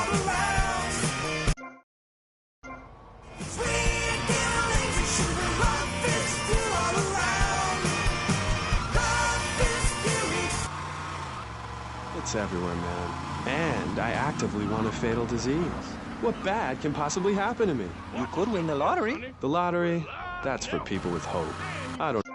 all around. Sweet feelings and sugar, love is still all around. Love is fury. It's everywhere, man. And I actively want a fatal disease. What bad can possibly happen to me? You could win the lottery. The lottery? That's for people with hope. I don't...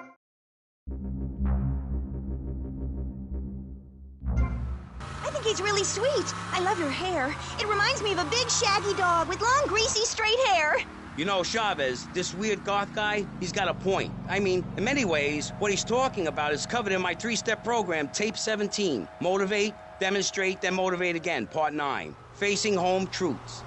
I think he's really sweet. I love your hair. It reminds me of a big shaggy dog with long, greasy, straight hair. You know, Chavez, this weird goth guy, he's got a point. I mean, in many ways, what he's talking about is covered in my 3-step program, Tape 17. Motivate, demonstrate, then motivate again, Part 9. Facing home truths.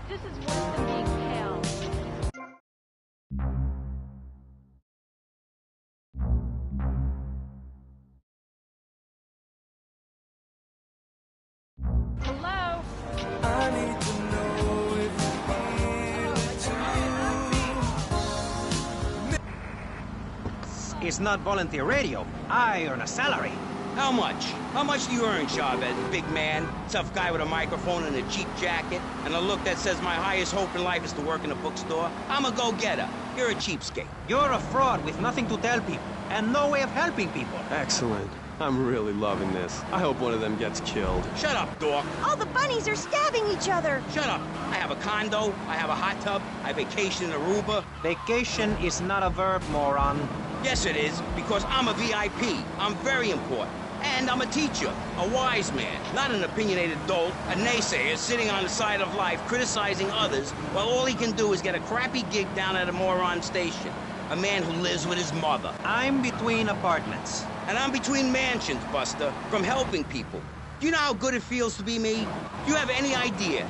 This is worse than being pale. Hello? I need to know if you feel it too. It's not volunteer radio. I earn a salary. How much? How much do you earn, Chavez, big man? Tough guy with a microphone and a cheap jacket, and a look that says my highest hope in life is to work in a bookstore? I'm a go-getter. You're a cheapskate. You're a fraud with nothing to tell people, and no way of helping people. Excellent. I'm really loving this. I hope one of them gets killed. Shut up, dork. All the bunnies are stabbing each other. Shut up. I have a condo, I have a hot tub, I vacation in Aruba. Vacation is not a verb, moron. Yes, it is, because I'm a VIP. I'm very important. And I'm a teacher, a wise man, not an opinionated dolt, a naysayer sitting on the side of life criticizing others while all he can do is get a crappy gig down at a moron station. A man who lives with his mother. I'm between apartments. And I'm between mansions, Buster, from helping people. Do you know how good it feels to be me? Do you have any idea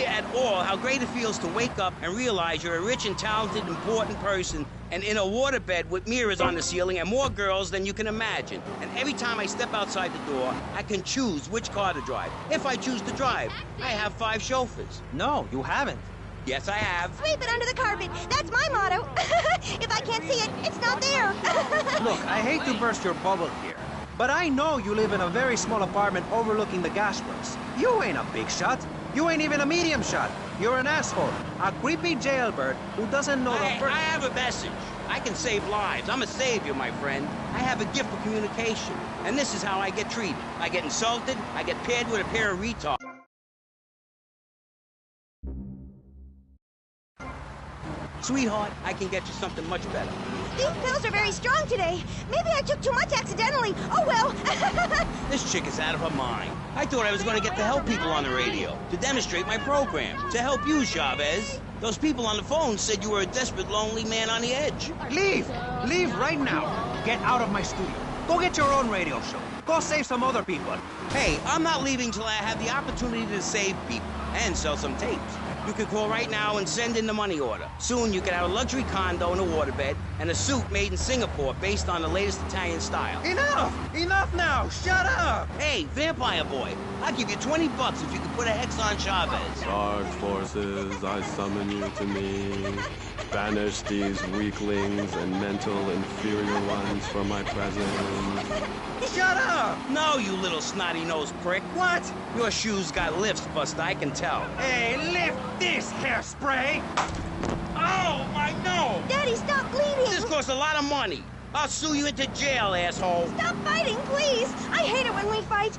at all how great it feels to wake up and realize you're a rich and talented, important person and in a waterbed with mirrors on the ceiling and more girls than you can imagine. And every time I step outside the door, I can choose which car to drive. If I choose to drive, I have 5 chauffeurs. No, you haven't. Yes, I have. Sweep it under the carpet. That's my motto. If I can't see it, it's not there. Look, I hate to burst your bubble here, but I know you live in a very small apartment overlooking the gasworks. You ain't a big shot. You ain't even a medium shot. You're an asshole. A creepy jailbird who doesn't know the first... I have a message. I can save lives. I'm a savior, my friend. I have a gift for communication. And this is how I get treated. I get insulted. I get paired with a pair of retards. Sweetheart, I can get you something much better. These pills are very strong today. Maybe I took too much accidentally. Oh, well. This chick is out of her mind. I thought I was going to get to help people on the radio, to demonstrate my program, to help you, Chavez. Those people on the phone said you were a desperate, lonely man on the edge. Leave! Leave right now! Get out of my studio. Go get your own radio show. Go save some other people. Hey, I'm not leaving till I have the opportunity to save people and sell some tapes. You can call right now and send in the money order. Soon you can have a luxury condo and a waterbed and a suit made in Singapore based on the latest Italian style. Enough! Enough now! Shut up! Hey, Vampire Boy, I'll give you $20 if you can put a hex on Chavez. Dark forces, I summon you to me. Banish these weaklings and mental inferior ones from my presence. Shut up! No, you little snotty-nosed prick. What? Your shoes got lifts, Buster, I can tell. Hey, lift this hairspray! Oh, my nose! Daddy, stop bleeding. This costs a lot of money. I'll sue you into jail, asshole. Stop fighting, please. I hate it when we fight.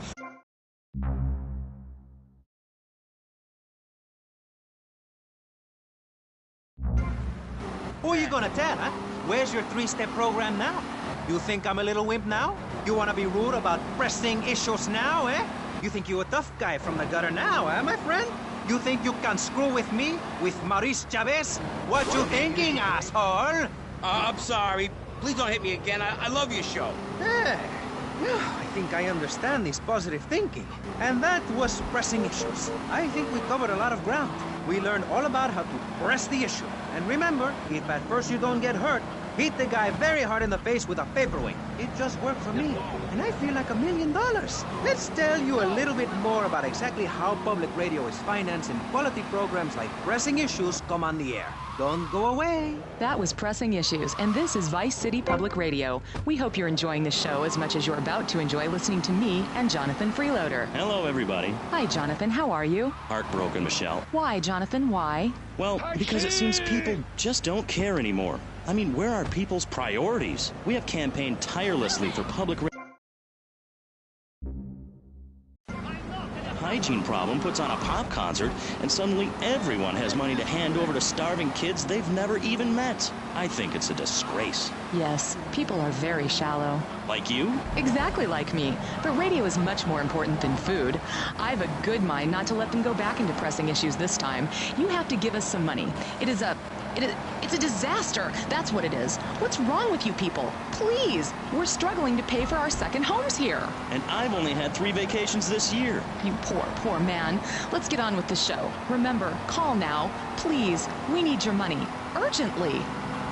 Who are you gonna tell, huh? Where's your 3-step program now? You think I'm a little wimp now? You wanna be rude about pressing issues now, eh? You think you're a tough guy from the gutter now, eh, my friend? You think you can screw with me? With Maurice Chavez? What you thinking, asshole? I'm sorry. Please don't hit me again. I love your show. Yeah. I think I understand this positive thinking. And that was pressing issues. I think we covered a lot of ground. We learned all about how to press the issue. And remember, if at first you don't get hurt, hit the guy very hard in the face with a paperweight. It just worked for me, and I feel like $1 million. Let's tell you a little bit more about exactly how public radio is financed and quality programs like Pressing Issues come on the air. Don't go away. That was Pressing Issues, and this is Vice City Public Radio. We hope you're enjoying the show as much as you're about to enjoy listening to me and Jonathan Freeloader. Hello, everybody. Hi, Jonathan. How are you? Heartbroken, Michelle. Why, Jonathan? Why? Well, because it seems people just don't care anymore. I mean, where are people's priorities? We have campaigned tirelessly for public hygiene problem puts on a pop concert, and suddenly everyone has money to hand over to starving kids they've never even met. I think it's a disgrace. Yes, people are very shallow. Like you? Exactly like me. But radio is much more important than food. I have a good mind not to let them go back into Pressing Issues this time. You have to give us some money. It's a disaster. That's what it is. What's wrong with you people? Please. We're struggling to pay for our second homes here. And I've only had 3 vacations this year. You poor man. Let's get on with the show. Remember, call now. Please. We need your money. Urgently.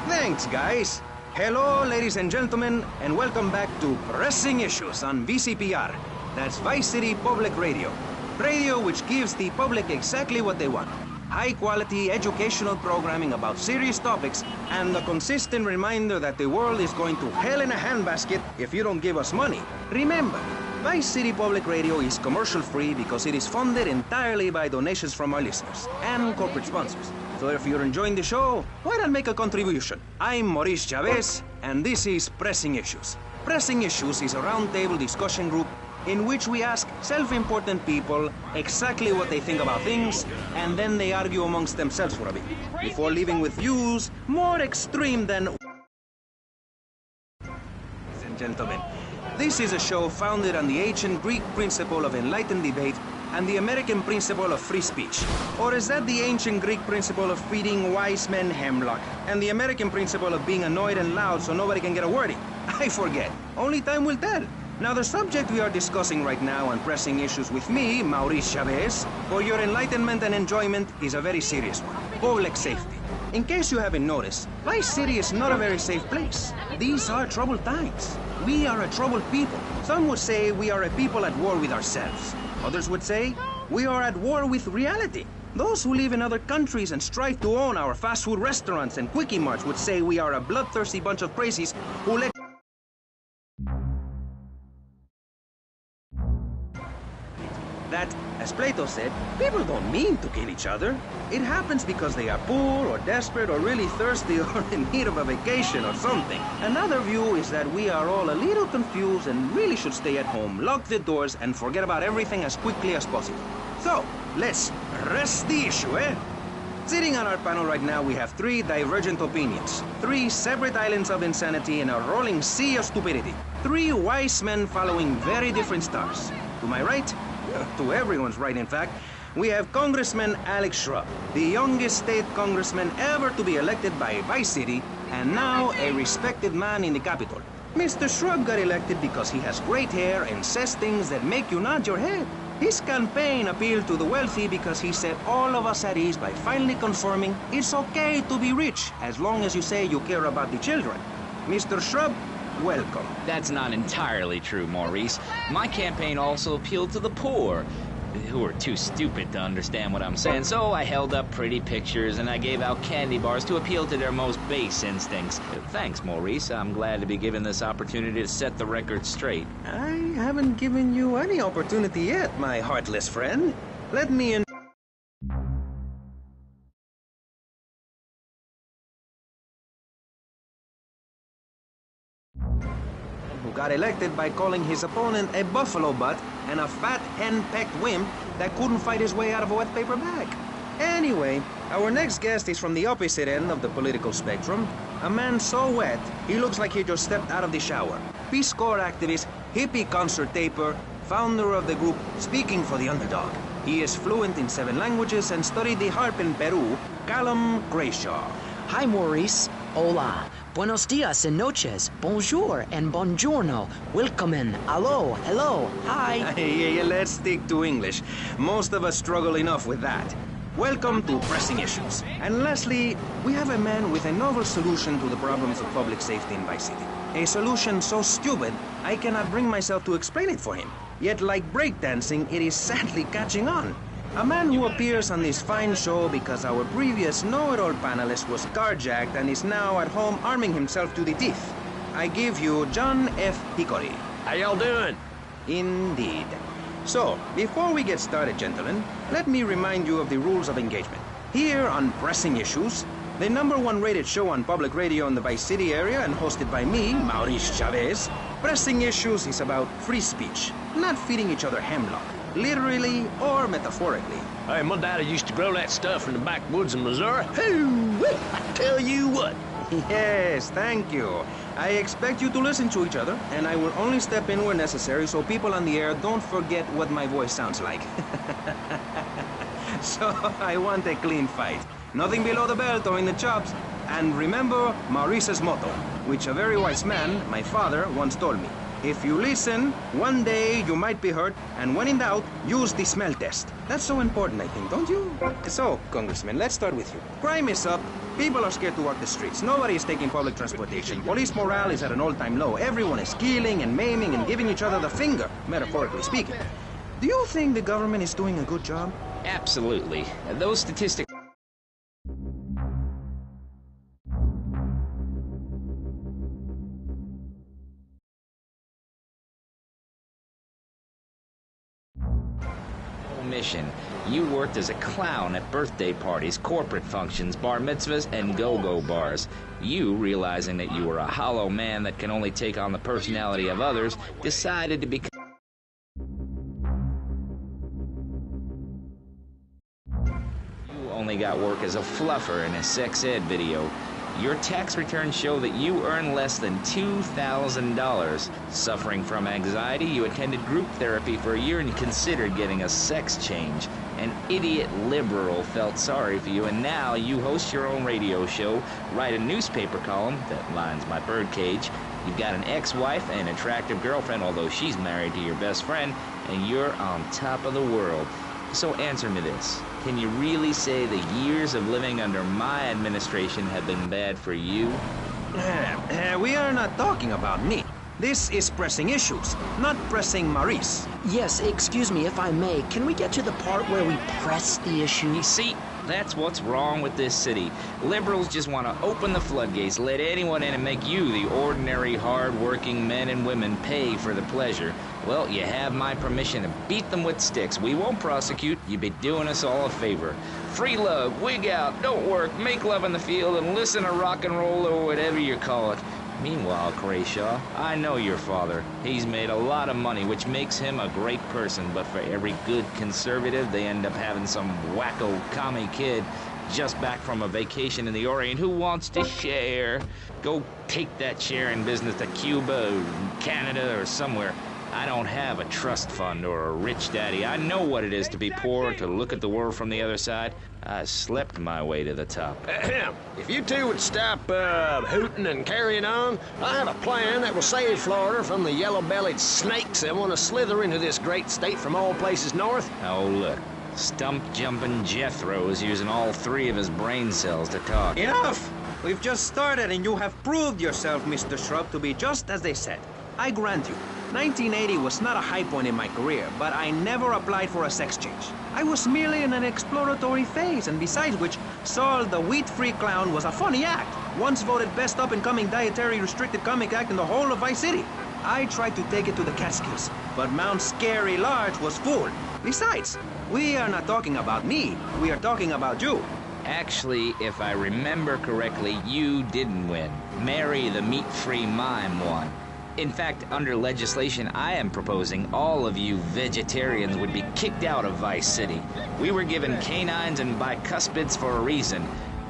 Thanks, guys. Hello, ladies and gentlemen, and welcome back to Pressing Issues on VCPR. That's Vice City Public Radio. Radio which gives the public exactly what they want. High-quality educational programming about serious topics and a consistent reminder that the world is going to hell in a handbasket if you don't give us money. Remember, Vice City Public Radio is commercial-free because it is funded entirely by donations from our listeners and corporate sponsors. So if you're enjoying the show, why not make a contribution? I'm Maurice Chavez, and this is Pressing Issues. Pressing Issues is a roundtable discussion group in which we ask self-important people exactly what they think about things, and then they argue amongst themselves for a bit, before leaving with views more extreme than... Ladies and gentlemen, this is a show founded on the ancient Greek principle of enlightened debate and the American principle of free speech. Or is that the ancient Greek principle of feeding wise men hemlock, and the American principle of being annoyed and loud so nobody can get a word in? I forget. Only time will tell. Now, the subject we are discussing right now on Pressing Issues with me, Maurice Chavez, for your enlightenment and enjoyment, is a very serious one. Public safety. In case you haven't noticed, Vice City is not a very safe place. These are troubled times. We are a troubled people. Some would say we are a people at war with ourselves. Others would say we are at war with reality. Those who live in other countries and strive to own our fast food restaurants and quickie marts would say we are a bloodthirsty bunch of crazies who let... That, as Plato said, people don't mean to kill each other. It happens because they are poor or desperate or really thirsty or in need of a vacation or something. Another view is that we are all a little confused and really should stay at home, lock the doors, and forget about everything as quickly as possible. So, let's press the issue, eh? Sitting on our panel right now, we have 3 divergent opinions. 3 separate islands of insanity in a rolling sea of stupidity. 3 wise men following very different stars. To my right, to everyone's right, in fact, we have Congressman Alex Shrub, the youngest state congressman ever to be elected by Vice City, and now a respected man in the Capitol. Mr. Shrub got elected because he has great hair and says things that make you nod your head. His campaign appealed to the wealthy because he set all of us at ease by finally confirming it's okay to be rich as long as you say you care about the children. Mr. Shrub, welcome. That's not entirely true, Maurice. My campaign also appealed to the poor, who are too stupid to understand what I'm saying, so I held up pretty pictures and I gave out candy bars to appeal to their most base instincts. Thanks, Maurice. I'm glad to be given this opportunity to set the record straight. I haven't given you any opportunity yet, my heartless friend. Let me who got elected by calling his opponent a buffalo butt and a fat hen-pecked wimp that couldn't fight his way out of a wet paper bag. Anyway, our next guest is from the opposite end of the political spectrum. A man so wet, he looks like he just stepped out of the shower. Peace Corps activist, hippie concert taper, founder of the group Speaking for the Underdog. He is fluent in 7 languages and studied the harp in Peru, Callum Grayshaw. Hi, Maurice. Hola, buenos dias and noches, bonjour and buongiorno, welcome in, hello, hello, hi. Hey, let's stick to English. Most of us struggle enough with that. Welcome to Pressing Issues. And lastly, we have a man with a novel solution to the problems of public safety in Vice City. A solution so stupid, I cannot bring myself to explain it for him. Yet, like breakdancing, it is sadly catching on. A man who appears on this fine show because our previous know-it-all panelist was carjacked and is now at home arming himself to the teeth. I give you John F. Hickory. How y'all doing? Indeed. So, before we get started, gentlemen, let me remind you of the rules of engagement. Here on Pressing Issues, the #1 rated show on public radio in the Vice City area and hosted by me, Maurice Chavez, Pressing Issues is about free speech, not feeding each other hemlock, literally or metaphorically. Hey, my daddy used to grow that stuff in the backwoods of Missouri. Hoo-wee! I tell you what. Yes, thank you. I expect you to listen to each other, and I will only step in where necessary so people on the air don't forget what my voice sounds like. So, I want a clean fight. Nothing below the belt or in the chops. And remember Maurice's motto, which a very wise man, my father, once told me. If you listen, one day you might be hurt, and when in doubt, use the smell test. That's so important, I think, don't you? So, Congressman, let's start with you. Crime is up. People are scared to walk the streets. Nobody is taking public transportation. Police morale is at an all-time low. Everyone is killing and maiming and giving each other the finger, metaphorically speaking. Do you think the government is doing a good job? Absolutely. Those statistics... mission. You worked as a clown at birthday parties, corporate functions, bar mitzvahs, and go-go bars. You, realizing that you were a hollow man that can only take on the personality of others, decided to become... You only got work as a fluffer in a sex ed video. Your tax returns show that you earn less than $2,000. Suffering from anxiety, you attended group therapy for a year and considered getting a sex change. An idiot liberal felt sorry for you, and now you host your own radio show, write a newspaper column that lines my birdcage. You've got an ex-wife and attractive girlfriend, although she's married to your best friend, and you're on top of the world. So answer me this. Can you really say the years of living under my administration have been bad for you? We are not talking about me. This is Pressing Issues, not Pressing Maurice. Yes, excuse me if I may, can we get to the part where we press the issue? You see, that's what's wrong with this city. Liberals just want to open the floodgates, let anyone in and make you, the ordinary, hard-working men and women, pay for the pleasure. Well, you have my permission to beat them with sticks. We won't prosecute. You'd be doing us all a favor. Free love, wig out, don't work, make love in the field, and listen to rock and roll or whatever you call it. Meanwhile, Crayshaw, I know your father. He's made a lot of money, which makes him a great person, but for every good conservative, they end up having some wacko commie kid just back from a vacation in the Orient who wants to share. Go take that sharing business to Cuba or Canada or somewhere. I don't have a trust fund or a rich daddy. I know what it is to be poor, to look at the world from the other side. I slept my way to the top. If you two would stop hooting and carrying on, I have a plan that will save Florida from the yellow-bellied snakes that want to slither into this great state from all places north. Oh, look. Stump-jumping Jethro is using all 3 of his brain cells to talk. Enough! We've just started and you have proved yourself, Mr. Shrub, to be just as they said. I grant you, 1980 was not a high point in my career, but I never applied for a sex change. I was merely in an exploratory phase, and besides which, Saul the wheat-free clown was a funny act. Once voted best up-and-coming dietary restricted comic act in the whole of Vice City. I tried to take it to the Catskills, but Mount Scary Large was full. Besides, we are not talking about me, we are talking about you. Actually, if I remember correctly, you didn't win. Mary the meat-free mime won. In fact, under legislation I am proposing, all of you vegetarians would be kicked out of Vice City. We were given canines and bicuspids for a reason,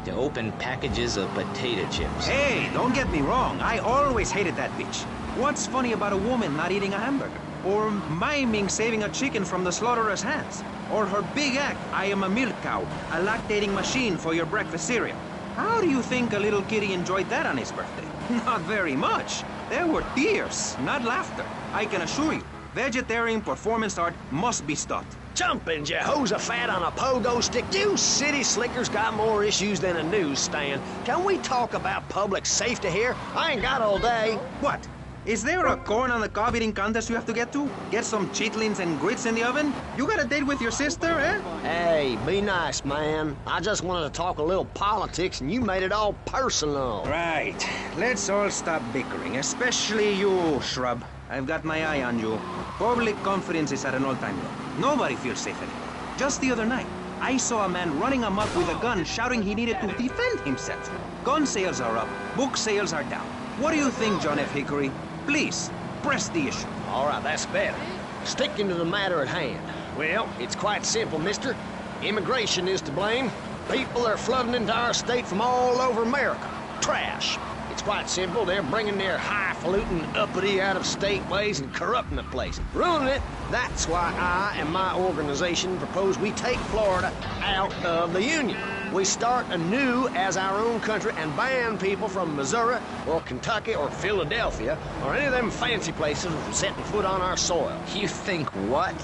to open packages of potato chips. Hey, don't get me wrong, I always hated that bitch. What's funny about a woman not eating a hamburger? Or miming saving a chicken from the slaughterer's hands? Or her big act, I am a milk cow, a lactating machine for your breakfast cereal? How do you think a little kitty enjoyed that on his birthday? Not very much. There were tears, not laughter. I can assure you, vegetarian performance art must be stopped. Jumping Jehoshaphat on a pogo stick. You city slickers got more issues than a newsstand. Can we talk about public safety here? I ain't got all day. What? Is there a corn on the cob eating contest you have to get to? Get some chitlins and grits in the oven? You got a date with your sister, eh? Hey, be nice, man. I just wanted to talk a little politics, and you made it all personal. Right. Let's all stop bickering, especially you, Shrub. I've got my eye on you. Public confidence is at an all-time low. Nobody feels safe anymore. Just the other night, I saw a man running amok with a gun shouting he needed to defend himself. Gun sales are up, book sales are down. What do you think, John F. Hickory? Please, press the issue. All right, that's better. Sticking to the matter at hand. Well, it's quite simple, mister. Immigration is to blame. People are flooding into our state from all over America. Trash. It's quite simple. They're bringing their highfalutin, uppity, out-of-state ways and corrupting the place. Ruining it. That's why I and my organization propose we take Florida out of the Union. We start anew as our own country and ban people from Missouri or Kentucky or Philadelphia or any of them fancy places from setting foot on our soil. You think what?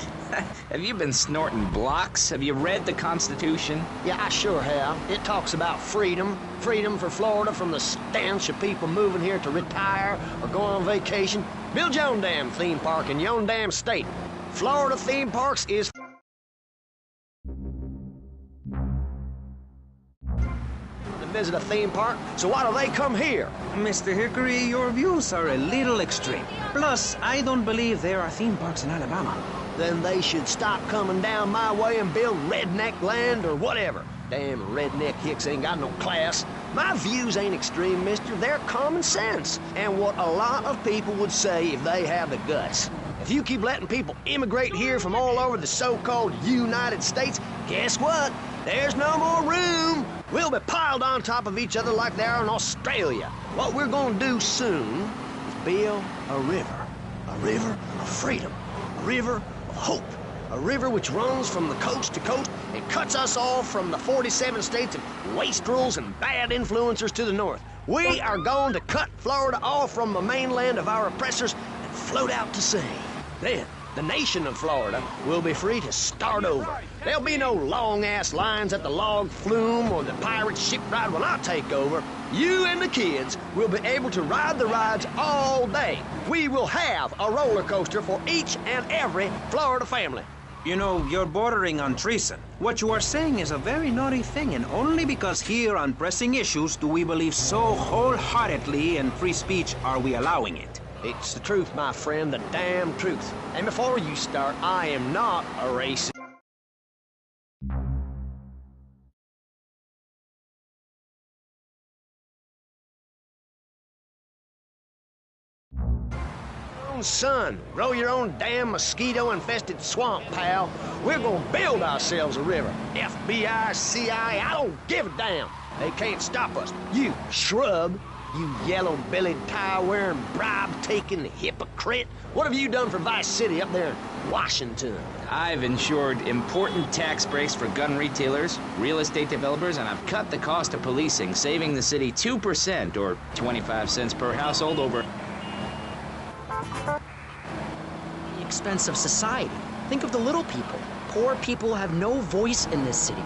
Have you been snorting blocks? Have you read the Constitution? Yeah, I sure have. It talks about freedom. Freedom for Florida from the stench of people moving here to retire or go on vacation. Build your own damn theme park in your own damn state. Florida theme parks is visit a theme park, so why do they come here? Mr. Hickory, your views are a little extreme. Plus, I don't believe there are theme parks in Alabama. Then they should stop coming down my way and build redneck land or whatever. Damn redneck hicks ain't got no class. My views ain't extreme, mister. They're common sense. And what a lot of people would say if they have the guts. If you keep letting people immigrate here from all over the so-called United States, guess what? There's no more room. We'll be piled on top of each other like they are in Australia. What we're gonna do soon is build a river of freedom, a river of hope, a river which runs from the coast to coast and cuts us off from the 47 states of wastrels and bad influencers to the north. We are going to cut Florida off from the mainland of our oppressors and float out to sea. Then, the nation of Florida will be free to start over. There'll be no long-ass lines at the log flume or the pirate shipwright when I take over. You and the kids will be able to ride the rides all day. We will have a roller coaster for each and every Florida family. You know, you're bordering on treason. What you are saying is a very naughty thing, and only because here on pressing issues do we believe so wholeheartedly in free speech are we allowing it. It's the truth, my friend, the damn truth. And before you start, I am not a racist. Son, grow your own damn mosquito-infested swamp, pal. We're gonna build ourselves a river. FBI, CIA, I don't give a damn. They can't stop us. You shrub, you yellow-bellied, tie-wearing, bribe-taking hypocrite. What have you done for Vice City up there in Washington? I've ensured important tax breaks for gun retailers, real estate developers, and I've cut the cost of policing, saving the city 2% or 25 cents per household over The expense of society. Think of the little people. Poor people have no voice in this city.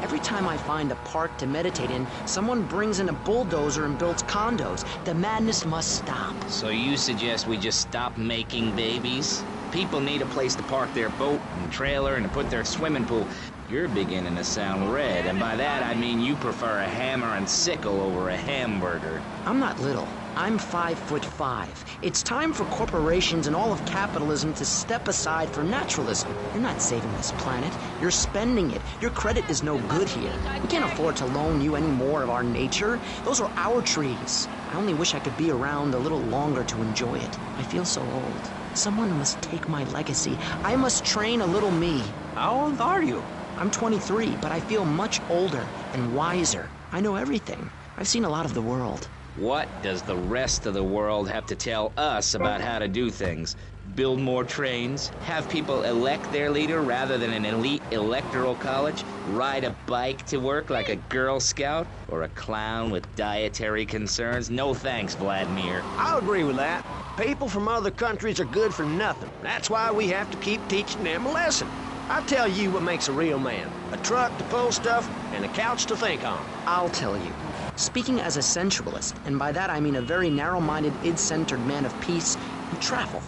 Every time I find a park to meditate in, someone brings in a bulldozer and builds condos. The madness must stop. So you suggest we just stop making babies? People need a place to park their boat and trailer and to put their swimming pool. You're beginning to sound red, and by that I mean you prefer a hammer and sickle over a hamburger. I'm not little. I'm 5'5". It's time for corporations and all of capitalism to step aside for naturalism. You're not saving this planet. You're spending it. Your credit is no good here. We can't afford to loan you any more of our nature. Those are our trees. I only wish I could be around a little longer to enjoy it. I feel so old. Someone must take my legacy. I must train a little me. How old are you? I'm 23, but I feel much older and wiser. I know everything. I've seen a lot of the world. What does the rest of the world have to tell us about how to do things? build more trains, have people elect their leader rather than an elite electoral college, ride a bike to work like a Girl Scout, or a clown with dietary concerns? No thanks, Vladimir. I'll agree with that. People from other countries are good for nothing. That's why we have to keep teaching them a lesson. I'll tell you what makes a real man. A truck to pull stuff and a couch to think on. I'll tell you. Speaking as a sensualist, and by that I mean a very narrow-minded, id-centered man of peace and travel.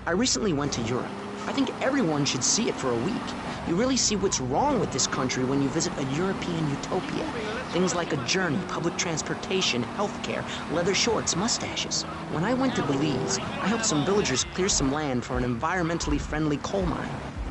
I recently went to Europe. I think everyone should see it for a week. You really see what's wrong with this country when you visit a European utopia. Things like a journey, public transportation, healthcare, leather shorts, mustaches. When I went to Belize, I helped some villagers clear some land for an environmentally friendly coal mine.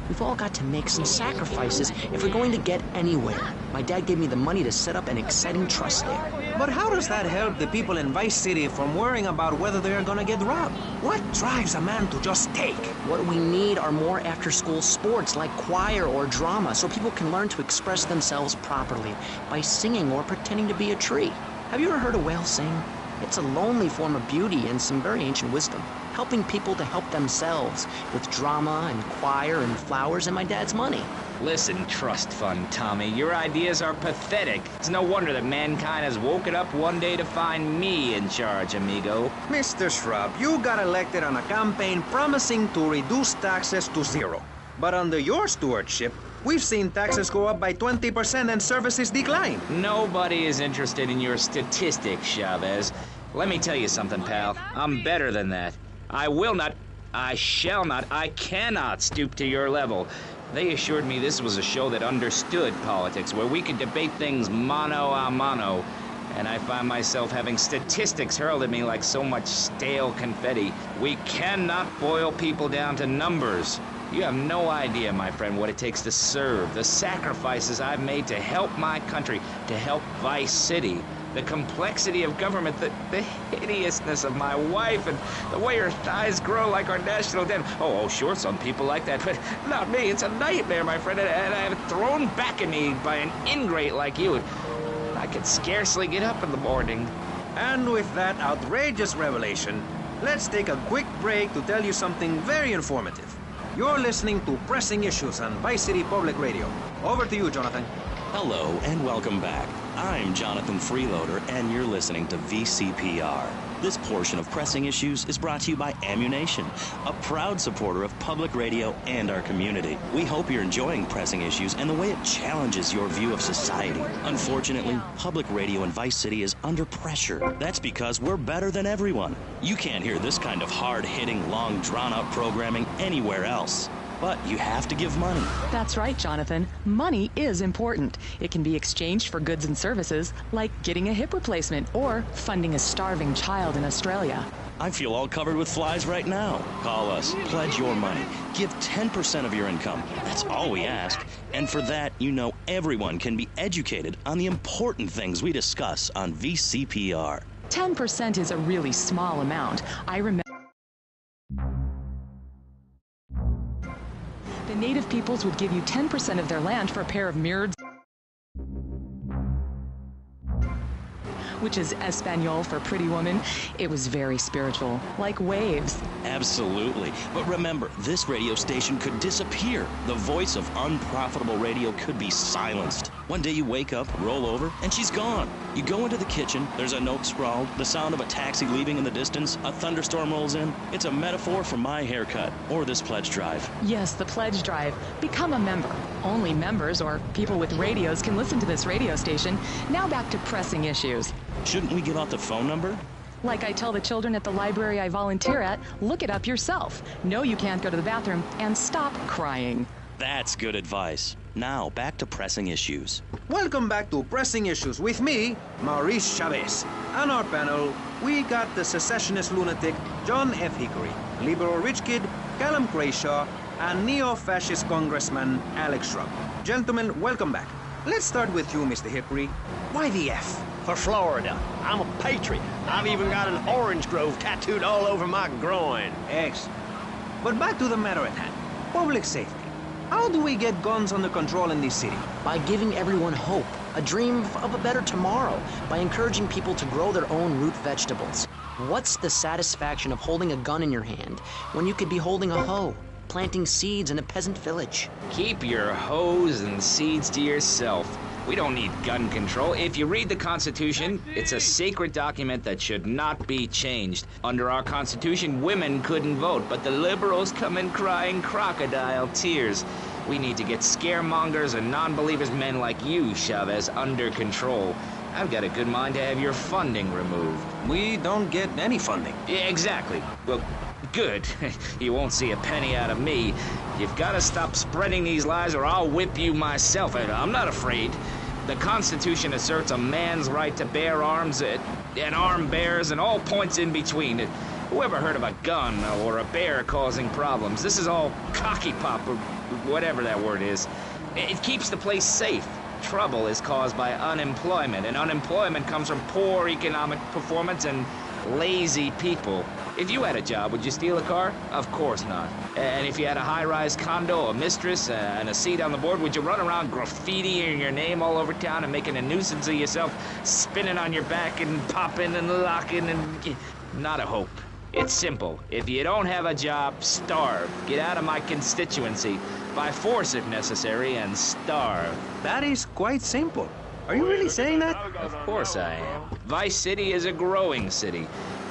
We've all got to make some sacrifices if we're going to get anywhere. My dad gave me the money to set up an exciting trust there. But how does that help the people in Vice City from worrying about whether they're gonna get robbed? What drives a man to just take? What we need are more after-school sports like choir or drama so people can learn to express themselves properly by singing or pretending to be a tree. Have you ever heard a whale sing? It's a lonely form of beauty and some very ancient wisdom, helping people to help themselves with drama and choir and flowers and my dad's money. Listen, trust fund Tommy, your ideas are pathetic. It's no wonder that mankind has woken up one day to find me in charge, amigo. Mr. Shrub, you got elected on a campaign promising to reduce taxes to zero. But under your stewardship, we've seen taxes go up by 20% and services decline. Nobody is interested in your statistics, Chavez. Let me tell you something, pal. I'm better than that. I will not, I shall not, I cannot stoop to your level. They assured me this was a show that understood politics, where we could debate things mano a mano. And I find myself having statistics hurled at me like so much stale confetti. We cannot boil people down to numbers. You have no idea, my friend, what it takes to serve, the sacrifices I've made to help my country, to help Vice City. The complexity of government, the hideousness of my wife, and the way her thighs grow like our national debt. Oh, sure, some people like that, but not me. It's a nightmare, my friend, and I have it thrown back at me by an ingrate like you. I could scarcely get up in the morning. And with that outrageous revelation, let's take a quick break to tell you something very informative. You're listening to Pressing Issues on Vice City Public Radio. Over to you, Jonathan. Hello and welcome back. I'm Jonathan Freeloader, and you're listening to VCPR. This portion of Pressing Issues is brought to you by Ammunition, a proud supporter of public radio and our community. We hope you're enjoying Pressing Issues and the way it challenges your view of society. Unfortunately, public radio in Vice City is under pressure. That's because we're better than everyone. You can't hear this kind of hard-hitting, long, drawn-out programming anywhere else. But you have to give money. That's right, Jonathan. Money is important. It can be exchanged for goods and services, like getting a hip replacement or funding a starving child in Australia. I feel all covered with flies right now. Call us. Pledge your money. Give 10% of your income. That's all we ask. And for that, you know everyone can be educated on the important things we discuss on VCPR. 10% is a really small amount. I remember the native peoples would give you 10% of their land for a pair of mirrored, which is Espanol for pretty woman. It was very spiritual, like waves. Absolutely. But remember, this radio station could disappear. The voice of unprofitable radio could be silenced. One day you wake up, roll over, and she's gone. You go into the kitchen, there's a note scrawled, the sound of a taxi leaving in the distance, a thunderstorm rolls in. It's a metaphor for my haircut, or this pledge drive. Yes, the pledge drive. Become a member. Only members or people with radios can listen to this radio station. Now back to Pressing Issues. Shouldn't we give out the phone number? Like I tell the children at the library I volunteer at, look it up yourself. No, you can't go to the bathroom, and stop crying. That's good advice. Now, back to Pressing Issues. Welcome back to Pressing Issues with me, Maurice Chavez. On our panel, we got the secessionist lunatic John F. Hickory, liberal rich kid Callum Crayshaw, and neo-fascist congressman Alex Shrub. Gentlemen, welcome back. Let's start with you, Mr. Hickory. Why the F? For Florida. I'm a patriot. I've even got an orange grove tattooed all over my groin. Excellent. But back to the matter at hand. Public safety. How do we get guns under control in this city? By giving everyone hope, a dream of a better tomorrow, by encouraging people to grow their own root vegetables. What's the satisfaction of holding a gun in your hand when you could be holding a hoe, planting seeds in a peasant village? Keep your hoes and seeds to yourself. We don't need gun control. If you read the Constitution, it's a sacred document that should not be changed. Under our Constitution, women couldn't vote, but the liberals come in crying crocodile tears. We need to get scaremongers and non-believers, men like you, Chavez, under control. I've got a good mind to have your funding removed. We don't get any funding. Yeah, exactly. Well, good. You won't see a penny out of me. You've got to stop spreading these lies or I'll whip you myself. I'm not afraid. The Constitution asserts a man's right to bear arms and arm bearers and all points in between. Who ever heard of a gun or a bear causing problems? This is all cocky pop or whatever that word is. It keeps the place safe. Trouble is caused by unemployment, and unemployment comes from poor economic performance and lazy people. If you had a job, would you steal a car? Of course not. And if you had a high-rise condo, a mistress, and a seat on the board, would you run around graffitiing your name all over town and making a nuisance of yourself, spinning on your back and popping and locking and... Not a hope. It's simple. If you don't have a job, starve. Get out of my constituency. By force if necessary, and starve. That is quite simple. Are you really saying that? Of course I am. Vice City is a growing city.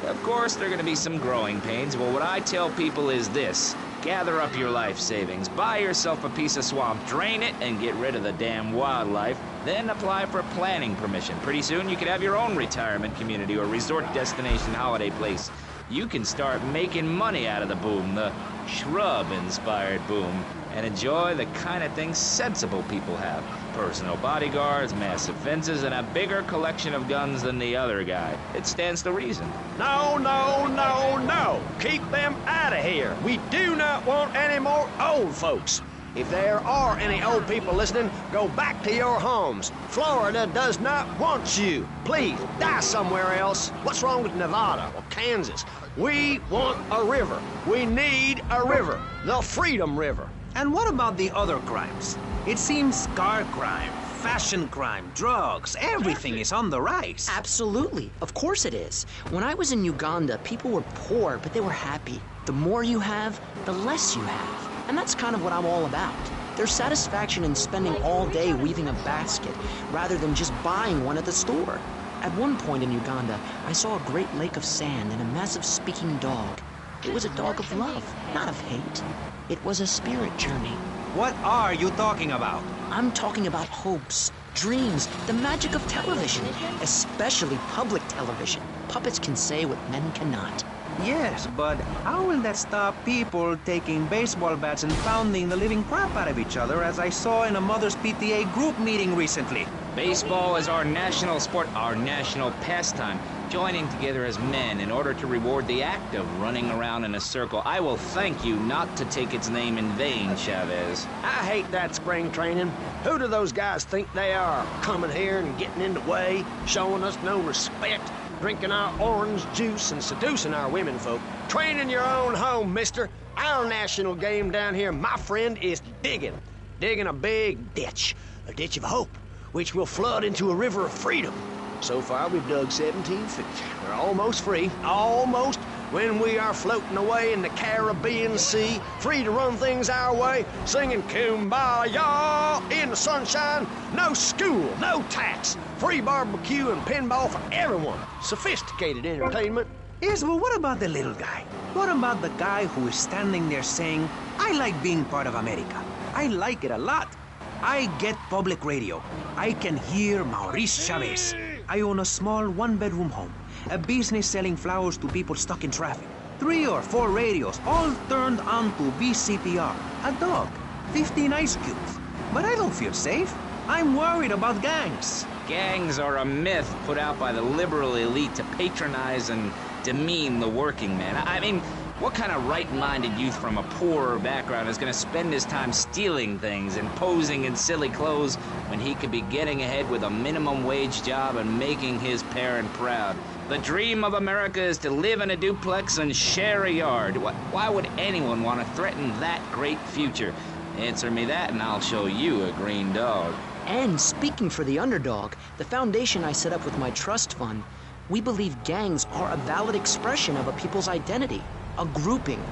Of course, there are going to be some growing pains, but what I tell people is this. Gather up your life savings, buy yourself a piece of swamp, drain it, and get rid of the damn wildlife. Then apply for planning permission. Pretty soon, you could have your own retirement community or resort destination holiday place. You can start making money out of the boom, the shrub-inspired boom, and enjoy the kind of things sensible people have. Personal bodyguards, massive fences, and a bigger collection of guns than the other guy. It stands to reason. No, no, no, no. Keep them out of here. We do not want any more old folks. If there are any old people listening, go back to your homes. Florida does not want you. Please, die somewhere else. What's wrong with Nevada or Kansas? We want a river. We need a river. The Freedom River. And what about the other crimes? It seems car crime, fashion crime, drugs, everything is on the rise. Absolutely. Of course it is. When I was in Uganda, people were poor, but they were happy. The more you have, the less you have. And that's kind of what I'm all about. There's satisfaction in spending all day weaving a basket, rather than just buying one at the store. At one point in Uganda, I saw a great lake of sand and a massive speaking dog. It was a dog of love, not of hate. It was a spirit journey. What are you talking about? I'm talking about hopes, dreams, the magic of television, especially public television. Puppets can say what men cannot. Yes, but how will that stop people taking baseball bats and pounding the living crap out of each other, as I saw in a Mother's PTA group meeting recently? Baseball is our national sport, our national pastime. Joining together as men in order to reward the act of running around in a circle. I will thank you not to take its name in vain, Chavez. I hate that spring training. Who do those guys think they are? Coming here and getting in the way, showing us no respect, drinking our orange juice and seducing our women folk. Train in your own home, mister. Our national game down here, my friend, is digging. Digging a big ditch. A ditch of hope, which will flood into a river of freedom. So far, we've dug 17 feet. We're almost free. Almost. When we are floating away in the Caribbean Sea, free to run things our way, singing Kumbaya in the sunshine. No school, no tax. Free barbecue and pinball for everyone. Sophisticated entertainment. Yes, but what about the little guy? What about the guy who is standing there saying, I like being part of America. I like it a lot. I get public radio. I can hear Maurice Chavez. I own a small one-bedroom home, a business selling flowers to people stuck in traffic. 3 or 4 radios, all turned on to VCPR. A dog, 15 ice cubes. But I don't feel safe. I'm worried about gangs. Gangs are a myth put out by the liberal elite to patronize and demean the working man. I mean, what kind of right-minded youth from a poorer background is going to spend his time stealing things and posing in silly clothes when he could be getting ahead with a minimum wage job and making his parent proud? The dream of America is to live in a duplex and share a yard. Why would anyone want to threaten that great future? Answer me that and I'll show you a green dog. And speaking for the underdog, the foundation I set up with my trust fund, We believe gangs are a valid expression of a people's identity, a grouping,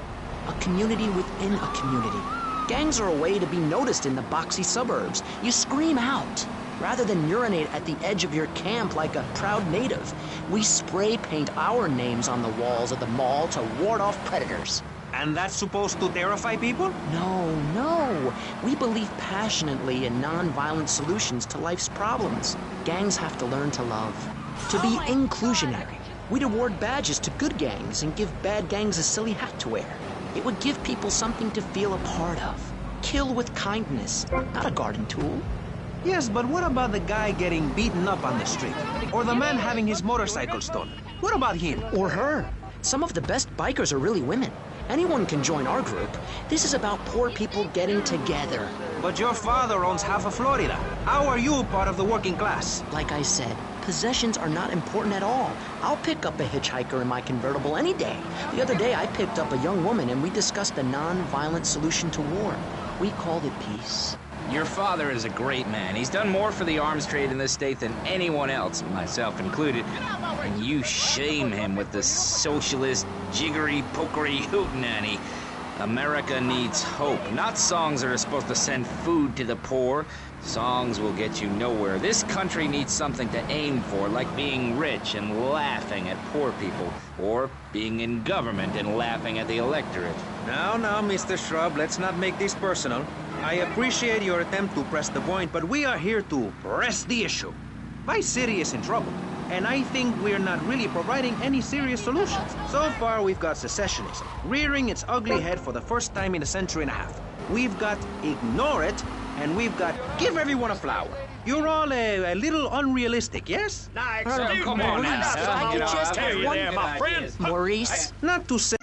a community within a community. Gangs are a way to be noticed in the boxy suburbs. You scream out. Rather than urinate at the edge of your camp like a proud native, we spray paint our names on the walls of the mall to ward off predators. And that's supposed to terrify people? No. We believe passionately in non-violent solutions to life's problems. Gangs have to learn to love, to be inclusionary. We'd award badges to good gangs and give bad gangs a silly hat to wear. It would give people something to feel a part of. Kill with kindness, not a garden tool. Yes, but what about the guy getting beaten up on the street? Or the man having his motorcycle stolen? What about him? Or her. Some of the best bikers are really women. Anyone can join our group. This is about poor people getting together. But your father owns half of Florida. How are you part of the working class? Like I said, possessions are not important at all. I'll pick up a hitchhiker in my convertible any day. The other day I picked up a young woman and we discussed a non-violent solution to war. We called it peace. Your father is a great man. He's done more for the arms trade in this state than anyone else, myself included. And you shame him with the socialist, jiggery-pokery hootenanny. America needs hope, not songs that are supposed to send food to the poor. Songs will get you nowhere. This country needs something to aim for, like being rich and laughing at poor people, or being in government and laughing at the electorate. Now, Mr. Shrub, let's not make this personal. I appreciate your attempt to press the point, but we are here to press the issue. My city is in trouble, and I think we're not really providing any serious solutions. So far, we've got secessionism, rearing its ugly head for the first time in a century and a half. We've got ignore it, and we've got give everyone a flower. You're all a little unrealistic, yes? Come on now. I could just have one, there, my friend. Maurice. Not to say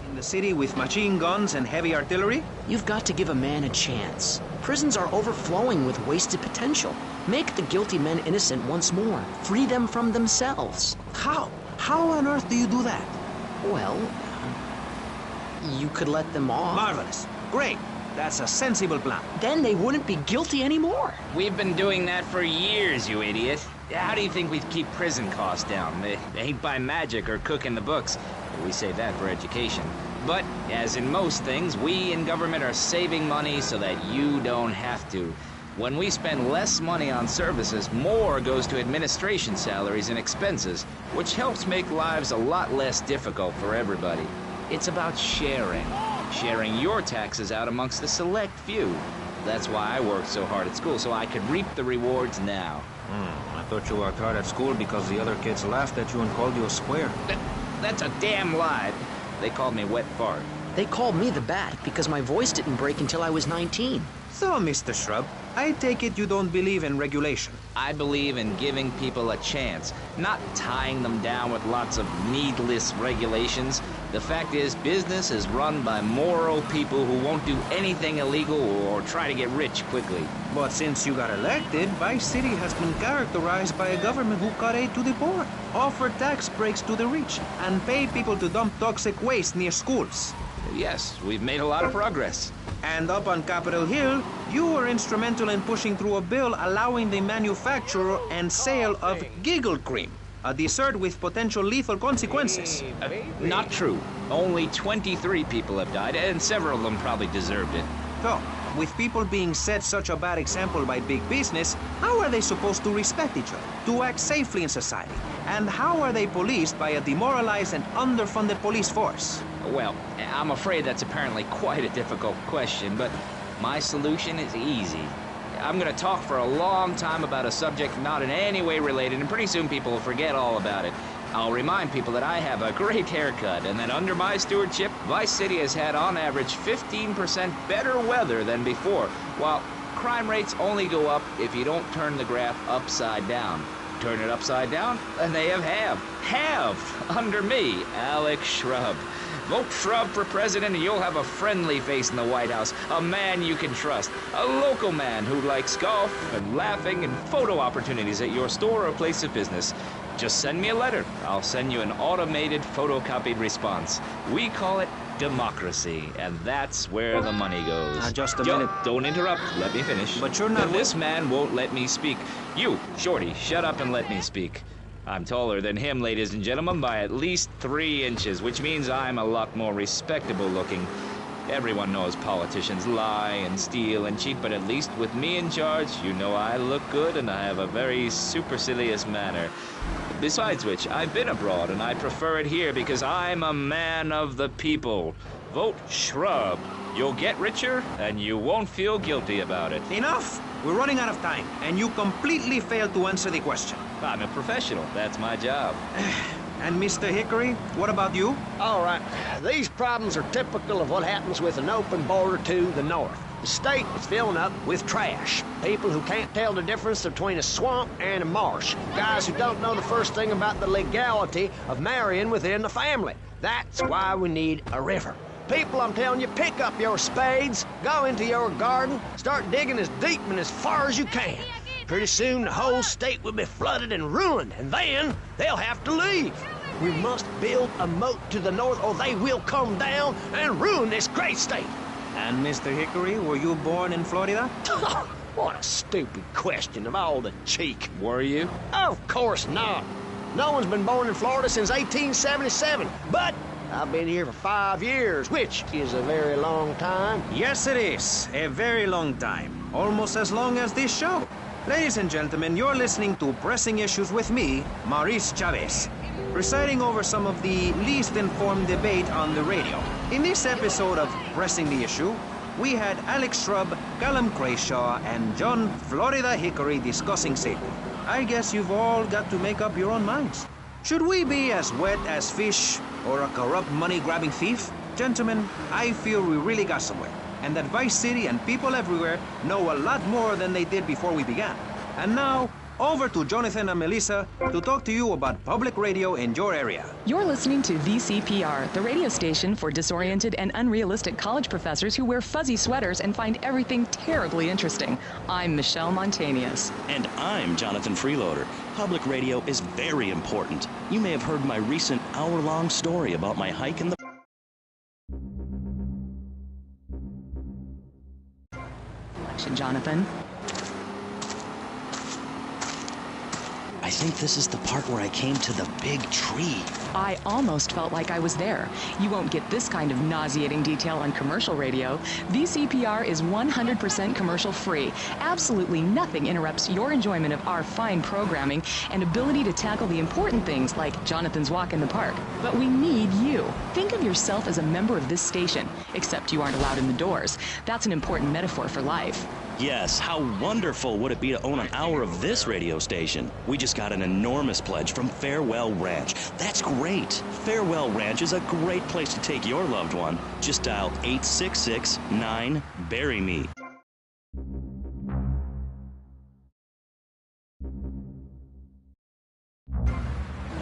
in the city with machine guns and heavy artillery? You've got to give a man a chance. Prisons are overflowing with wasted potential. Make the guilty men innocent once more. Free them from themselves. How? How on earth do you do that? Well, you could let them off. Marvelous. Great. That's a sensible plan. Then they wouldn't be guilty anymore. We've been doing that for years, you idiot. How do you think we'd keep prison costs down? They ain't by magic or cooking the books. We save that for education. But, as in most things, we in government are saving money so that you don't have to. When we spend less money on services, more goes to administration salaries and expenses, which helps make lives a lot less difficult for everybody. It's about sharing. Sharing your taxes out amongst the select few. That's why I worked so hard at school, so I could reap the rewards now. I thought you worked hard at school because the other kids laughed at you and called you a square. That's a damn lie. They called me wet fart. They called me the Bat because my voice didn't break until I was 19. So, Mr. Shrub, I take it you don't believe in regulation. I believe in giving people a chance, not tying them down with lots of needless regulations. The fact is, business is run by moral people who won't do anything illegal or try to get rich quickly. But since you got elected, Vice City has been characterized by a government who cut aid to the poor, offer tax breaks to the rich, and pay people to dump toxic waste near schools. Yes, we've made a lot of progress. And up on Capitol Hill, you were instrumental in pushing through a bill allowing the manufacture and sale of giggle cream, a dessert with potential lethal consequences. Not true. Only 23 people have died, and several of them probably deserved it. So, with people being set such a bad example by big business, how are they supposed to respect each other, to act safely in society? And how are they policed by a demoralized and underfunded police force? Well, I'm afraid that's apparently quite a difficult question, but my solution is easy. I'm going to talk for a long time about a subject not in any way related, and pretty soon people will forget all about it. I'll remind people that I have a great haircut, and that under my stewardship, Vice City has had on average 15% better weather than before, while crime rates only go up if you don't turn the graph upside down. Turn it upside down, and they have halved under me, Alex Shrub. Vote Shrub for president and you'll have a friendly face in the White House, a man you can trust, a local man who likes golf and laughing and photo opportunities at your store or place of business. Just send me a letter. I'll send you an automated photocopied response. We call it democracy, and that's where the money goes. Just a minute. Don't interrupt. Let me finish. But you're not... This man won't let me speak. You, Shorty, shut up and let me speak. I'm taller than him, ladies and gentlemen, by at least 3 inches, which means I'm a lot more respectable looking. Everyone knows politicians lie and steal and cheat, but at least with me in charge, you know I look good and I have a very supercilious manner. Besides which, I've been abroad and I prefer it here because I'm a man of the people. Vote shrub. You'll get richer and you won't feel guilty about it. Enough! We're running out of time, and you completely failed to answer the question. I'm a professional. That's my job. And Mr. Hickory, what about you? All right, these problems are typical of what happens with an open border to the north. The state is filling up with trash. People who can't tell the difference between a swamp and a marsh. Guys who don't know the first thing about the legality of marrying within the family. That's why we need a river. People, I'm telling you, pick up your spades, go into your garden, start digging as deep and as far as you can. Pretty soon the whole state will be flooded and ruined, and then they'll have to leave. We must build a moat to the north or they will come down and ruin this great state. And Mr. Hickory, were you born in Florida? What a stupid question of all the cheek. Were you? Of course not. No one's been born in Florida since 1877, but I've been here for 5 years, which is a very long time. Yes, it is. A very long time. Almost as long as this show. Ladies and gentlemen, you're listening to Pressing Issues with me, Maurice Chavez, presiding over some of the least informed debate on the radio. In this episode of Pressing the Issue, we had Alex Shrub, Callum Crayshaw, and John Florida Hickory discussing Satan. I guess you've all got to make up your own minds. Should we be as wet as fish or a corrupt money-grabbing thief? Gentlemen, I feel we really got somewhere, and that Vice City and people everywhere know a lot more than they did before we began. And now, over to Jonathan and Melissa to talk to you about public radio in your area. You're listening to VCPR, the radio station for disoriented and unrealistic college professors who wear fuzzy sweaters and find everything terribly interesting. I'm Michelle Montanius. And I'm Jonathan Freeloader. Public radio is very important. You may have heard my recent hour-long story about my hike in the... Jonathan. I think this is the part where I came to the big tree. I almost felt like I was there. You won't get this kind of nauseating detail on commercial radio. VCPR is 100% commercial free. Absolutely nothing interrupts your enjoyment of our fine programming and ability to tackle the important things like Jonathan's walk in the park. But we need you. Think of yourself as a member of this station, except you aren't allowed in the doors. That's an important metaphor for life. Yes, how wonderful would it be to own an hour of this radio station? We just got an enormous pledge from Farewell Ranch. That's great. Farewell Ranch is a great place to take your loved one. Just dial 866-9-BURY-ME.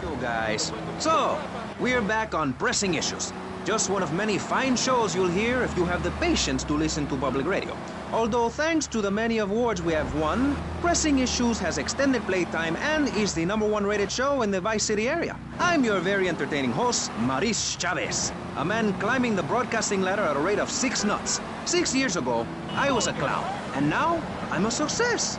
You guys. So, we're back on Pressing Issues. Just one of many fine shows you'll hear if you have the patience to listen to public radio. Although thanks to the many awards we have won, Pressing Issues has extended playtime and is the #1 rated show in the Vice City area. I'm your very entertaining host, Maurice Chavez, a man climbing the broadcasting ladder at a rate of 6 knots. 6 years ago, I was a clown, and now I'm a success.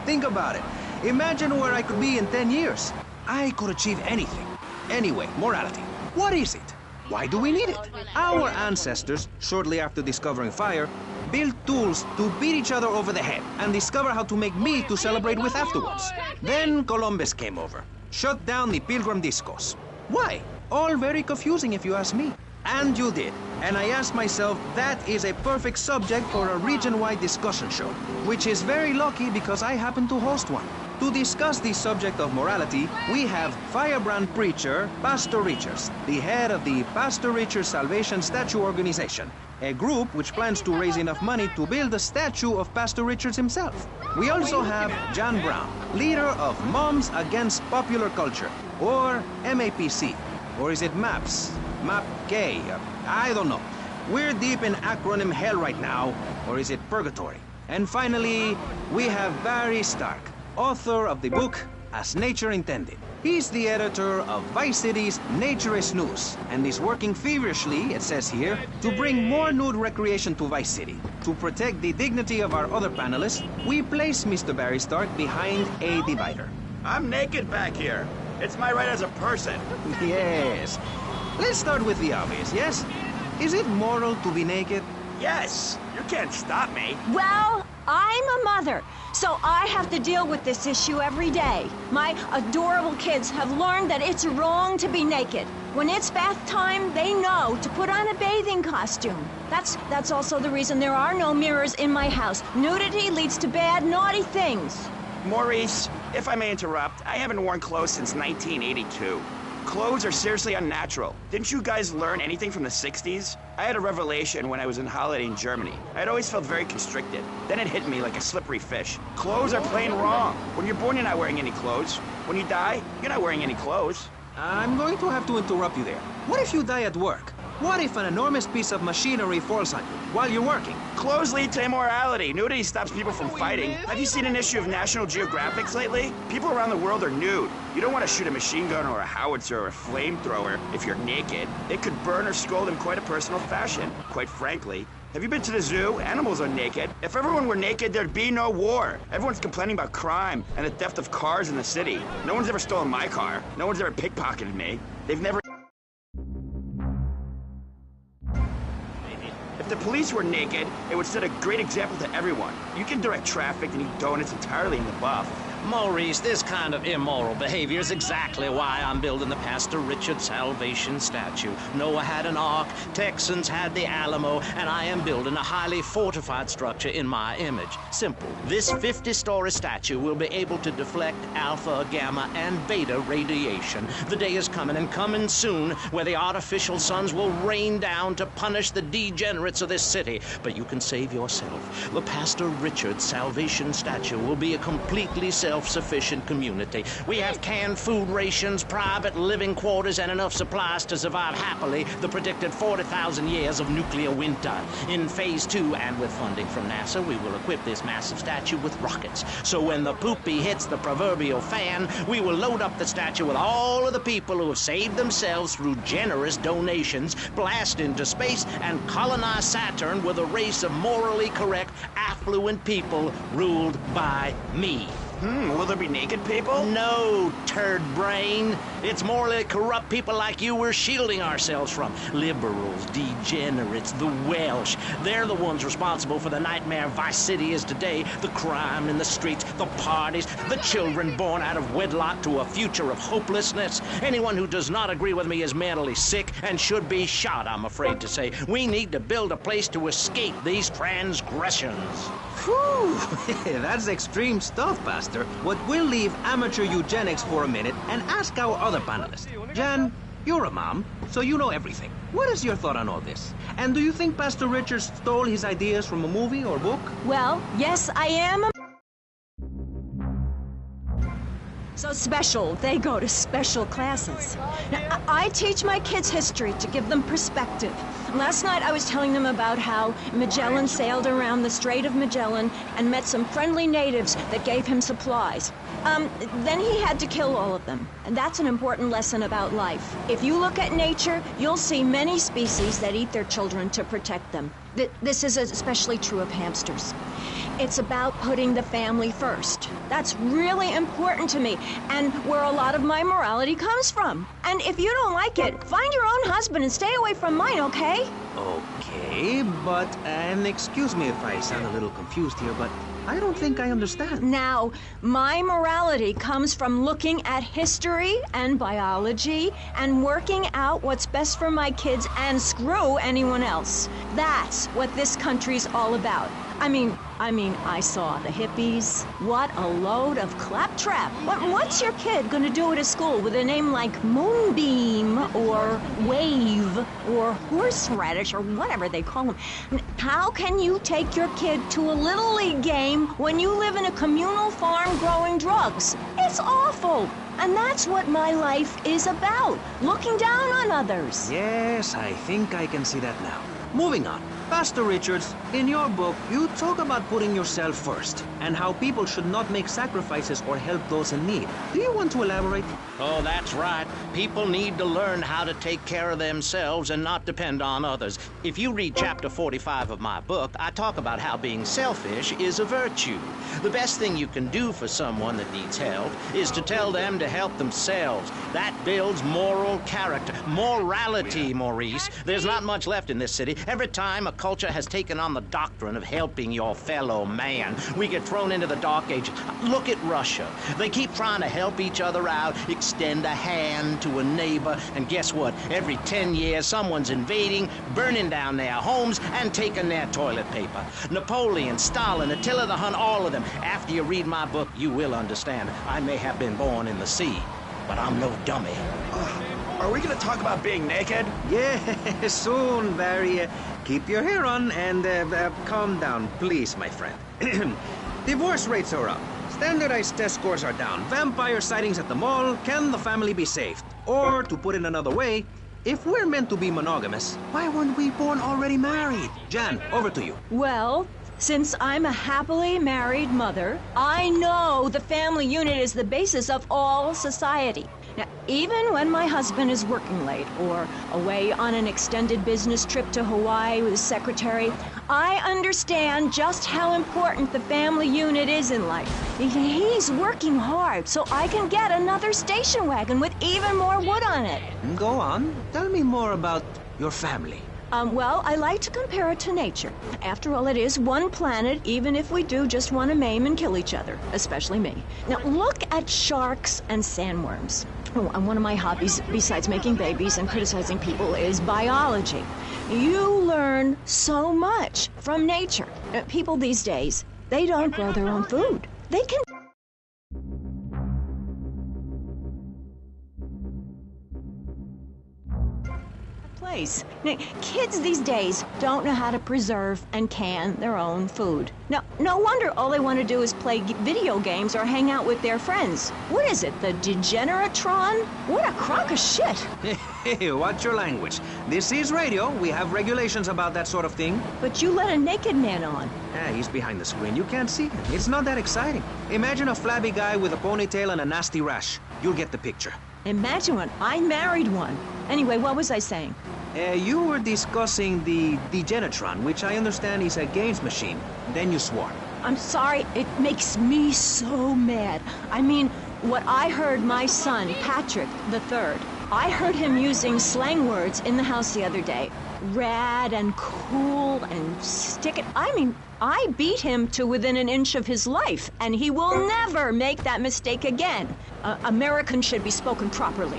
Think about it. Imagine where I could be in 10 years. I could achieve anything. Anyway, morality. What is it? Why do we need it? Our ancestors, shortly after discovering fire, built tools to beat each other over the head and discover how to make meat to celebrate with afterwards. Then Columbus came over, shut down the Pilgrim discos. Why? All very confusing if you ask me. And you did. And I asked myself, that is a perfect subject for a region-wide discussion show, which is very lucky because I happen to host one. To discuss the subject of morality, we have firebrand preacher Pastor Richards, the head of the Pastor Richards Salvation Statue Organization, a group which plans to raise enough money to build a statue of Pastor Richards himself. We also have John Brown, leader of Moms Against Popular Culture, or MAPC. Or is it MAPS? MAPK? I don't know. We're deep in acronym hell right now, or is it purgatory? And finally, we have Barry Stark, author of the book As Nature Intended. He's the editor of Vice City's Naturist News, and is working feverishly, it says here, to bring more nude recreation to Vice City. To protect the dignity of our other panelists, we place Mr. Barry Stark behind a divider. I'm naked back here. It's my right as a person. Yes. Let's start with the obvious, yes? Is it moral to be naked? Yes. You can't stop me. Well, I'm a mother, so I have to deal with this issue every day. My adorable kids have learned that it's wrong to be naked. When it's bath time, they know to put on a bathing costume. That's also the reason there are no mirrors in my house. Nudity leads to bad, naughty things. Maurice, if I may interrupt, I haven't worn clothes since 1982. Clothes are seriously unnatural. Didn't you guys learn anything from the 60s? I had a revelation when I was on holiday in Germany. I'd always felt very constricted. Then it hit me like a slippery fish. Clothes are plain wrong. When you're born, you're not wearing any clothes. When you die, you're not wearing any clothes. I'm going to have to interrupt you there. What if you die at work? What if an enormous piece of machinery falls on you while you're working? Clothes lead to immorality. Nudity stops people from fighting. Have you seen an issue of National Geographic lately? People around the world are nude. You don't want to shoot a machine gun or a howitzer or a flamethrower if you're naked. It could burn or scald in quite a personal fashion. Quite frankly, have you been to the zoo? Animals are naked. If everyone were naked, there'd be no war. Everyone's complaining about crime and the theft of cars in the city. No one's ever stolen my car. No one's ever pickpocketed me. They've never... If the police were naked, it would set a great example to everyone. You can direct traffic and eat donuts entirely in the buff. Maurice, this kind of immoral behavior is exactly why I'm building the Pastor Richard Salvation statue. Noah had an ark, Texans had the Alamo, and I am building a highly fortified structure in my image. Simple. This 50-story statue will be able to deflect alpha, gamma, and beta radiation. The day is coming, and coming soon, where the artificial suns will rain down to punish the degenerates of this city. But you can save yourself. The Pastor Richard Salvation statue will be a completely self-sufficient community. We have canned food rations, private living quarters, and enough supplies to survive happily the predicted 40,000 years of nuclear winter. In Phase 2, and with funding from NASA, we will equip this massive statue with rockets. So when the poopy hits the proverbial fan, we will load up the statue with all of the people who have saved themselves through generous donations, blast into space, and colonize Saturn with a race of morally correct, affluent people ruled by me. Will there be naked people? No, turd brain. It's morally corrupt people like you we're shielding ourselves from. Liberals, degenerates, the Welsh. They're the ones responsible for the nightmare Vice City is today. The crime in the streets, the parties, the children born out of wedlock to a future of hopelessness. Anyone who does not agree with me is mentally sick and should be shot, I'm afraid to say. We need to build a place to escape these transgressions. Whew, that's extreme stuff, Pastor. But we'll leave amateur eugenics for a minute and ask our other panelists. Jan, you're a mom, so you know everything. What is your thought on all this? And do you think Pastor Richard stole his ideas from a movie or book? Well, yes, I am a... So special, they go to special classes. Now, I teach my kids history to give them perspective. Last night I was telling them about how Magellan sailed around the Strait of Magellan and met some friendly natives that gave him supplies. Then he had to kill all of them. And that's an important lesson about life. If you look at nature, you'll see many species that eat their children to protect them. This is especially true of hamsters. It's about putting the family first. That's really important to me, and where a lot of my morality comes from. And if you don't like it, find your own husband and stay away from mine, okay? Okay, but, and excuse me if I sound a little confused here, but I don't think I understand. Now, my morality comes from looking at history and biology and working out what's best for my kids and screw anyone else. That's what this country's all about. I mean, I saw the hippies. What a load of claptrap. What's your kid gonna do at a school with a name like Moonbeam or Wave or Horseradish or whatever they call them? How can you take your kid to a Little League game when you live in a communal farm growing drugs? It's awful. And that's what my life is about, looking down on others. Yes, I think I can see that now. Moving on. Pastor Richards, in your book, you talk about putting yourself first and how people should not make sacrifices or help those in need. Do you want to elaborate? Oh, that's right. People need to learn how to take care of themselves and not depend on others. If you read chapter 45 of my book, I talk about how being selfish is a virtue. The best thing you can do for someone that needs help is to tell them to help themselves. That builds moral character. Morality, Maurice. There's not much left in this city. Every time a culture has taken on the doctrine of helping your fellow man, we get thrown into the dark ages. Look at Russia. They keep trying to help each other out, extend a hand to a neighbor, and guess what? Every 10 years, someone's invading, burning down their homes, and taking their toilet paper. Napoleon, Stalin, Attila the Hun, all of them. After you read my book, you will understand. I may have been born in the sea, but I'm no dummy. Are we gonna talk about being naked? Yeah, soon, Barry. Keep your hair on and calm down, please, my friend. Divorce rates are up. Standardized test scores are down. Vampire sightings at the mall. Can the family be saved? Or, to put it another way, if we're meant to be monogamous, why weren't we born already married? Jan, over to you. Well, since I'm a happily married mother, I know the family unit is the basis of all society. Now, even when my husband is working late or away on an extended business trip to Hawaii with his secretary, I understand just how important the family unit is in life. He's working hard so I can get another station wagon with even more wood on it. Go on. Tell me more about your family. Well, I like to compare it to nature. After all, it is one planet, even if we do just want to maim and kill each other, especially me. Now, look at sharks and sandworms. Oh, and one of my hobbies, besides making babies and criticizing people, is biology. You learn so much from nature. People these days, they don't grow their own food. They can... place. Kids these days don't know how to preserve and can their own food. No wonder all they want to do is play video games or hang out with their friends. What is it, the Degeneratron? What a crock of shit. Hey, watch your language. This is radio. We have regulations about that sort of thing. But you let a naked man on. Yeah, he's behind the screen. You can't see him. It's not that exciting. Imagine a flabby guy with a ponytail and a nasty rash. You'll get the picture. Imagine one. I married one. Anyway, what was I saying? You were discussing the Degenatron, which I understand is a games machine. Then you swore. I'm sorry, it makes me so mad. I mean, what I heard my son, Patrick III, I heard him using slang words in the house the other day. Rad and cool and stick it. I mean, I beat him to within an inch of his life, and he will never make that mistake again. American should be spoken properly.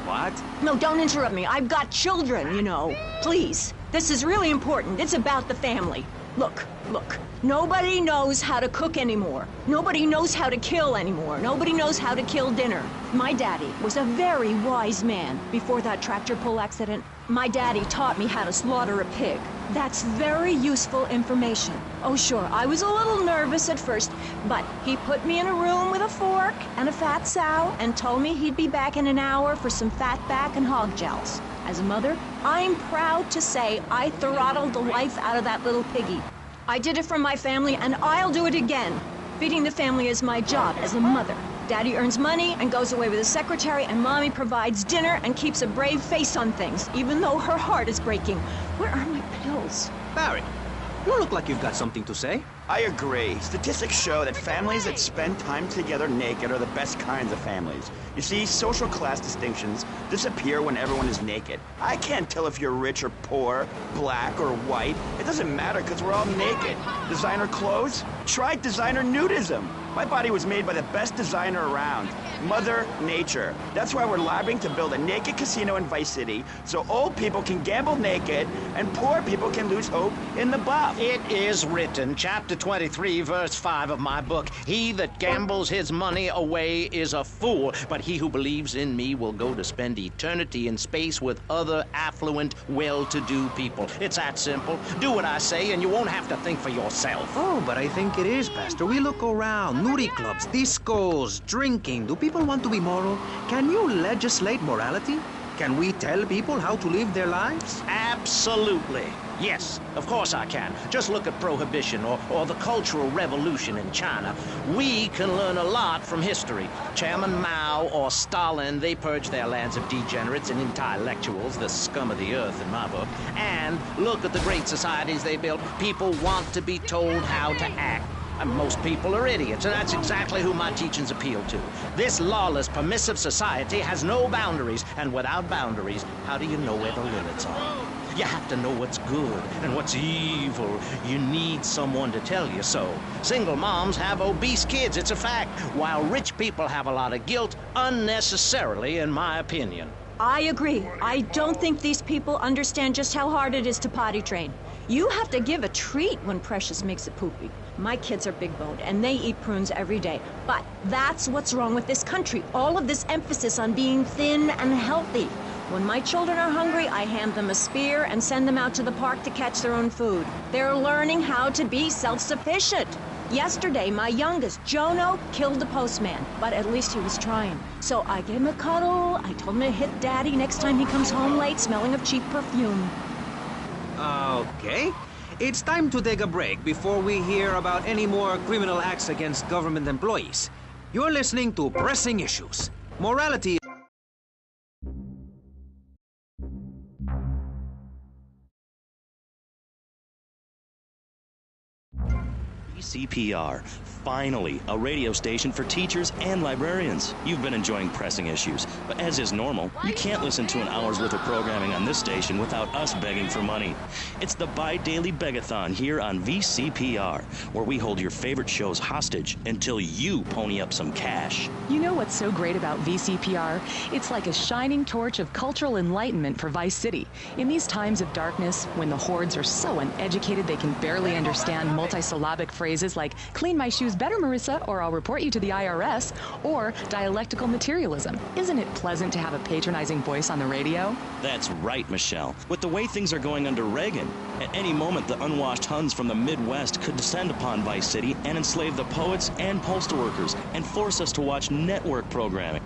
What? No, don't interrupt me. I've got children, you know. Please. This is really important. It's about the family. Look. Nobody knows how to cook anymore. Nobody knows how to kill anymore. Nobody knows how to kill dinner. My daddy was a very wise man. Before that tractor pull accident, my daddy taught me how to slaughter a pig. That's very useful information. Oh, sure, I was a little nervous at first, but he put me in a room with a fork and a fat sow and told me he'd be back in an hour for some fat back and hog jowls. As a mother, I'm proud to say I throttled the life out of that little piggy. I did it for my family, and I'll do it again. Feeding the family is my job as a mother. Daddy earns money and goes away with his secretary, and Mommy provides dinner and keeps a brave face on things, even though her heart is breaking. Where are my pills? Barry, you look like you've got something to say. I agree. Statistics show that families that spend time together naked are the best kinds of families. You see, social class distinctions disappear when everyone is naked. I can't tell if you're rich or poor, black or white. It doesn't matter because we're all naked. Designer clothes? Try designer nudism. My body was made by the best designer around, Mother Nature. That's why we're lobbying to build a naked casino in Vice City so old people can gamble naked and poor people can lose hope in the buff. It is written, chapter 23, verse 5 of my book, "He that gambles his money away is a fool, but he who believes in me will go to spend eternity in space with other affluent, well-to-do people." It's that simple. Do what I say and you won't have to think for yourself. Oh, but I think it is, Pastor. We look around. Nudie clubs, discos, drinking. Do people want to be moral? Can you legislate morality? Can we tell people how to live their lives? Absolutely. Yes, of course I can. Just look at Prohibition or the Cultural Revolution in China. We can learn a lot from history. Chairman Mao or Stalin, they purged their lands of degenerates and intellectuals, the scum of the earth in my book. And look at the great societies they built. People want to be told how to act. And most people are idiots, and that's exactly who my teachings appeal to. This lawless, permissive society has no boundaries, and without boundaries, how do you know where the limits are? You have to know what's good and what's evil. You need someone to tell you so. Single moms have obese kids, it's a fact, while rich people have a lot of guilt, unnecessarily, in my opinion. I agree. I don't think these people understand just how hard it is to potty train. You have to give a treat when Precious makes it poopy. My kids are big-boned, and they eat prunes every day. But that's what's wrong with this country. All of this emphasis on being thin and healthy. When my children are hungry, I hand them a spear and send them out to the park to catch their own food. They're learning how to be self-sufficient. Yesterday, my youngest, Jono, killed the postman, but at least he was trying. So I gave him a cuddle. I told him to hit Daddy next time he comes home late, smelling of cheap perfume. Okay. It's time to take a break before we hear about any more criminal acts against government employees. You're listening to Pressing Issues. Morality. CPR. Finally, a radio station for teachers and librarians. You've been enjoying Pressing Issues, but as is normal, you can't listen to an hour's worth of programming on this station without us begging for money. It's the bi-daily begathon here on VCPR, where we hold your favorite shows hostage until you pony up some cash. You know what's so great about VCPR? It's like a shining torch of cultural enlightenment for Vice City. In these times of darkness, when the hordes are so uneducated they can barely understand multisyllabic phrases like, clean my shoes better, Marissa, or I'll report you to the IRS, or dialectical materialism. Isn't it pleasant to have a patronizing voice on the radio? That's right, Michelle. With the way things are going under Reagan, at any moment the unwashed Huns from the Midwest could descend upon Vice City and enslave the poets and postal workers and force us to watch network programming.